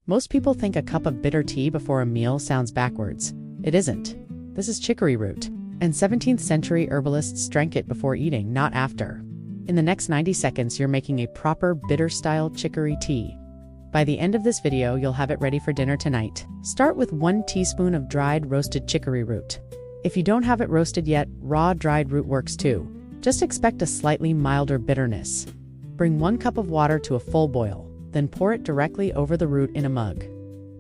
Most people think a cup of bitter tea before a meal sounds backwards. It isn't. This is chicory root, and 17th century herbalists drank it before eating, not after. In the next 90 seconds, you're making a proper bitter-style chicory tea. By the end of this video, you'll have it ready for dinner tonight. Start with 1 teaspoon of dried roasted chicory root. If you don't have it roasted yet, raw dried root works too. Just expect a slightly milder bitterness. Bring 1 cup of water to a full boil, then pour it directly over the root in a mug.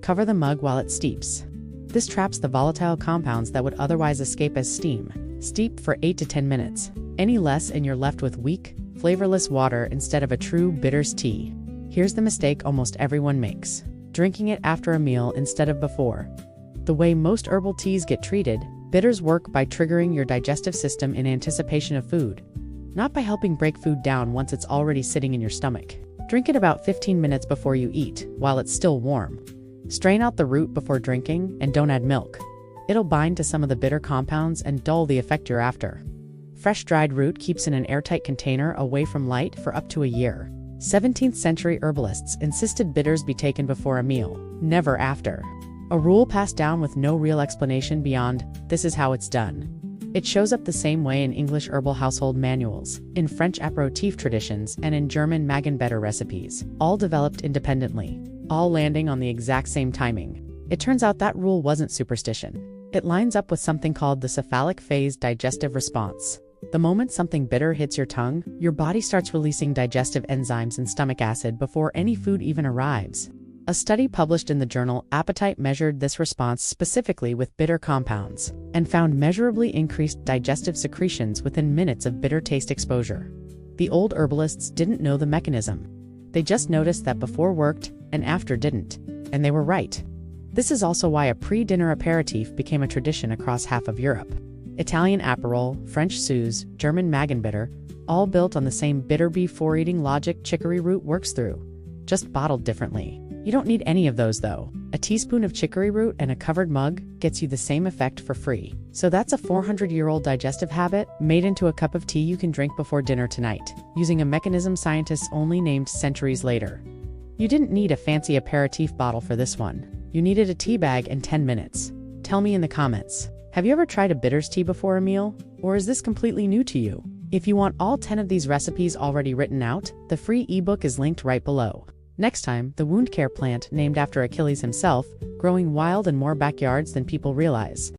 Cover the mug while it steeps. This traps the volatile compounds that would otherwise escape as steam. Steep for 8 to 10 minutes. Any less and you're left with weak, flavorless water instead of a true bitters tea. Here's the mistake almost everyone makes: drinking it after a meal instead of before. The way most herbal teas get treated, bitters work by triggering your digestive system in anticipation of food, not by helping break food down once it's already sitting in your stomach. Drink it about 15 minutes before you eat, while it's still warm. Strain out the root before drinking, and don't add milk. It'll bind to some of the bitter compounds and dull the effect you're after. Fresh dried root keeps in an airtight container away from light for up to a year. 17th century herbalists insisted bitters be taken before a meal, never after. A rule passed down with no real explanation beyond, "This is how it's done." It shows up the same way in English herbal household manuals, in French aperitif traditions, and in German Magenbetter recipes, all developed independently, all landing on the exact same timing. It turns out that rule wasn't superstition. It lines up with something called the cephalic phase digestive response. The moment something bitter hits your tongue, your body starts releasing digestive enzymes and stomach acid before any food even arrives. A study published in the journal Appetite measured this response specifically with bitter compounds, and found measurably increased digestive secretions within minutes of bitter taste exposure. The old herbalists didn't know the mechanism. They just noticed that before worked and after didn't, and they were right. This is also why a pre-dinner aperitif became a tradition across half of Europe. Italian Aperol, French Suze, German Magenbitter, all built on the same bitter before eating logic chicory root works through, just bottled differently. You don't need any of those though. A teaspoon of chicory root and a covered mug gets you the same effect for free. So that's a 400-year-old digestive habit made into a cup of tea you can drink before dinner tonight, using a mechanism scientists only named centuries later. You didn't need a fancy aperitif bottle for this one. You needed a tea bag and 10 minutes. Tell me in the comments, have you ever tried a bitters tea before a meal? Or is this completely new to you? If you want all 10 of these recipes already written out, the free ebook is linked right below. Next time, the wound care plant named after Achilles himself, growing wild in more backyards than people realize.